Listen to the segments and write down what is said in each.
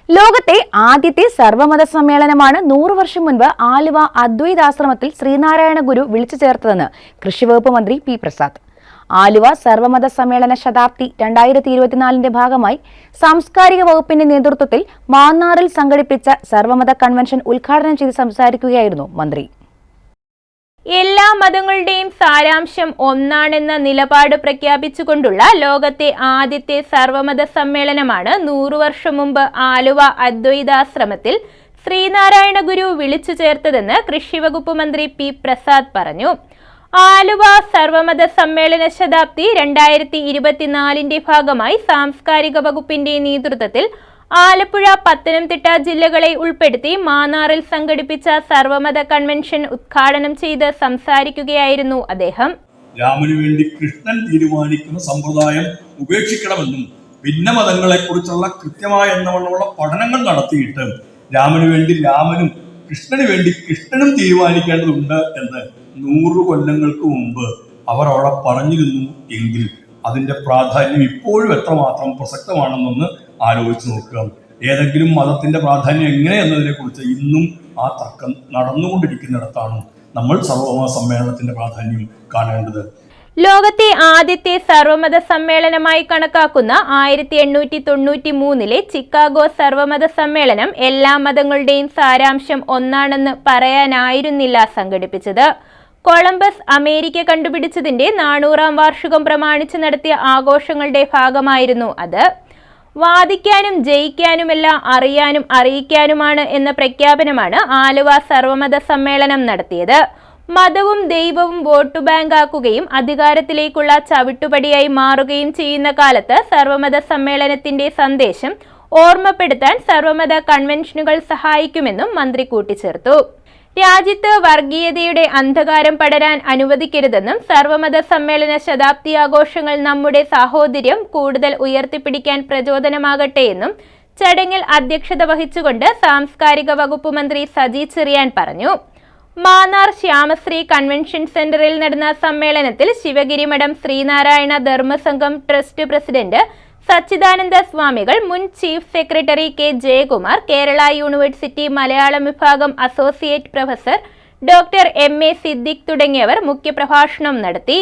ലോകത്തെ ആദ്യത്തെ സർവമത സമ്മേളനമാണ് 100 വർഷം മുൻപ് ആലുവ അദ്വൈതാശ്രമത്തിൽ ശ്രീനാരായണ ഗുരു വിളിച്ചു ചേർത്തതെന്ന് കൃഷിവകുപ്പ് മന്ത്രി പി പ്രസാദ്. ആലുവ സർവമത സമ്മേളന ശതാബ്ദി 2024 ഭാഗമായി സാംസ്കാരിക വകുപ്പിന്റെ നേതൃത്വത്തിൽ മാന്നാറിൽ സംഘടിപ്പിച്ച സർവമത കൺവെൻഷൻ ഉദ്ഘാടനം ചെയ്ത് സംസാരിക്കുകയായിരുന്നു മന്ത്രി. എല്ലാ മതങ്ങളുടെയും സാരാംശം ഒന്നാണെന്ന നിലപാട് പ്രഖ്യാപിച്ചുകൊണ്ടുള്ള ലോകത്തെ ആദ്യത്തെ സർവമത സമ്മേളനമാണ് 100 വർഷം മുമ്പ് ആലുവ അദ്വൈതാശ്രമത്തിൽ ശ്രീനാരായണ ഗുരു വിളിച്ചു ചേർത്തതെന്ന് കൃഷിവകുപ്പ് മന്ത്രി പി പ്രസാദ് പറഞ്ഞു. ആലുവ സർവമത സമ്മേളന ശതാബ്ദി 2024 ഭാഗമായി സാംസ്കാരിക വകുപ്പിന്റെ നേതൃത്വത്തിൽ ആലപ്പുഴ, പത്തനംതിട്ട ജില്ലകളെ ഉൾപ്പെടുത്തി മാന്നാറിൽ സംഘടിപ്പിച്ച സർവമത കൺവെൻഷൻ ഉദ്ഘാടനം ചെയ്ത് സംസാരിക്കുകയായിരുന്നു അദ്ദേഹം. രാമന് വേണ്ടി കൃഷ്ണൻ തീരുമാനിക്കുന്ന സമ്പ്രദായം ഉപേക്ഷിക്കണമെന്നും ഭിന്നമതങ്ങളെ കുറിച്ചുള്ള കൃത്യമായ എന്നവണ്ണമുള്ള പഠനങ്ങൾ നടത്തിയിട്ട് രാമന് വേണ്ടി രാമനും കൃഷ്ണന് വേണ്ടി കൃഷ്ണനും തീരുമാനിക്കേണ്ടതുണ്ട് എന്ന് 100 കൊല്ലങ്ങൾക്ക് മുമ്പ് അവർ അവിടെ പറഞ്ഞിരുന്നു എങ്കിൽ അതിന്റെ പ്രാധാന്യം ഇപ്പോഴും എത്രമാത്രം പ്രസക്തമാണെന്നൊന്ന് ആലോചിച്ച് നോക്കുക. ഏതെങ്കിലും മതത്തിന്റെ പ്രാധാന്യം എങ്ങനെ എന്നതിനെ കുറിച്ച് ഇന്നും ആ തർക്കം നടന്നുകൊണ്ടിരിക്കുന്നിടത്താണ് നമ്മൾ സർവമത സമ്മേളനത്തിന്റെ പ്രാധാന്യം കാണേണ്ടത്. ലോകത്തെ ആദ്യത്തെ സർവമത സമ്മേളനമായി കണക്കാക്കുന്ന 1893 ചിക്കാഗോ സർവമത സമ്മേളനം എല്ലാ മതങ്ങളുടെയും സാരാംശം ഒന്നാണെന്ന് പറയാനായിരുന്നില്ല സംഘടിപ്പിച്ചത്. കൊളംബസ് അമേരിക്ക കണ്ടുപിടിച്ചതിന്റെ 400ാം വാർഷികം പ്രമാണിച്ച് നടത്തിയ ആഘോഷങ്ങളുടെ ഭാഗമായിരുന്നു അത്. വാദിക്കാനും ജയിക്കാനുമെല്ലാം അറിയാനും അറിയിക്കാനുമാണ് എന്ന പ്രഖ്യാപനമാണ് ആലുവ സർവമത സമ്മേളനം നടത്തിയത്. മതവും ദൈവവും വോട്ട് ബാങ്കാക്കുകയും അധികാരത്തിലേക്കുള്ള ചവിട്ടുപടിയായി മാറുകയും ചെയ്യുന്ന കാലത്ത് സർവമത സമ്മേളനത്തിന്റെ സന്ദേശം ഓർമ്മപ്പെടുത്താൻ സർവമത കൺവെൻഷനുകൾ സഹായിക്കുമെന്നും മന്ത്രി കൂട്ടിച്ചേർത്തു. രാജ്യത്ത് വർഗീയതയുടെ അന്ധകാരം പടരാൻ അനുവദിക്കരുതെന്നും സർവമത സമ്മേളന ശതാബ്ദി ആഘോഷങ്ങൾ നമ്മുടെ സാഹോദര്യം കൂടുതൽ ഉയർത്തിപ്പിടിക്കാൻ പ്രചോദനമാകട്ടെയെന്നും ചടങ്ങിൽ അധ്യക്ഷത വഹിച്ചുകൊണ്ട് സാംസ്കാരിക വകുപ്പ് മന്ത്രി സജി ചെറിയാൻ പറഞ്ഞു. മാന്നാർ ശ്യാമശ്രീ കൺവെൻഷൻ സെന്ററിൽ നടന്ന സമ്മേളനത്തിൽ ശിവഗിരി മഠം ശ്രീനാരായണ ധർമ്മസംഘം ട്രസ്റ്റ് പ്രസിഡന്റ് സച്ചിദാനന്ദ സ്വാമികൾ, മുൻ chief secretary K Jayakumar, Kerala university Malayalam വിഭാഗം associate professor doctor MA. Siddique തുടങ്ങിയവർ മുഖ്യപ്രഭാഷണം നടത്തി.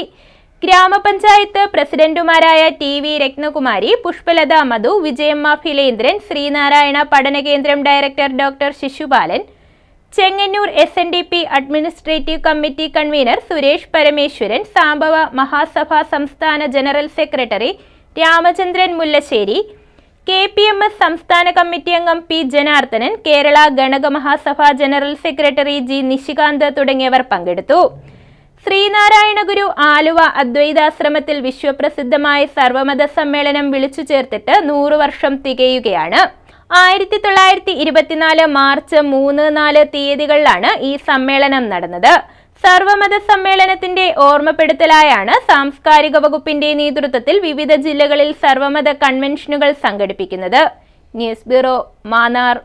ഗ്രാമപഞ്ചായത്ത് പ്രസിഡന്റുമാരായ ടി.വി. രത്നകുമാരി, പുഷ്പലത മധു, വിജയമ്മ ഫിലേന്ദ്രൻ, ശ്രീനാരായണ പഠനകേന്ദ്രം director doctor Sisupalan, Chengannur SNDP administrative committee convener Suresh Parameswaran, Sambava Mahasabha സംസ്ഥാന general secretary Ramachandran Mullassery, KPMS സംസ്ഥാന കമ്മിറ്റി അംഗം P Janardhanan, Kerala Ganaka Mahasabha general secretary G Nishikanth തുടങ്ങിയവർ പങ്കെടുത്തു. ശ്രീനാരായണ ഗുരു ആലുവ അദ്വൈതാശ്രമത്തിൽ വിശ്വപ്രസിദ്ധമായ സർവമത സമ്മേളനം വിളിച്ചു ചേർത്തിട്ട് 100 വർഷം തികയുകയാണ്. 1924 മാർച്ച് 3, 4 തീയതികളിലാണ് ഈ സമ്മേളനം നടന്നത്. സർവമത സമ്മേളനത്തിന്റെ ഓർമ്മപ്പെടുത്തലായാണ് സാംസ്കാരിക വകുപ്പിന്റെ നേതൃത്വത്തിൽ വിവിധ ജില്ലകളിൽ സർവമത കൺവെൻഷനുകൾ സംഘടിപ്പിക്കുന്നത്. News bureau, Mannar.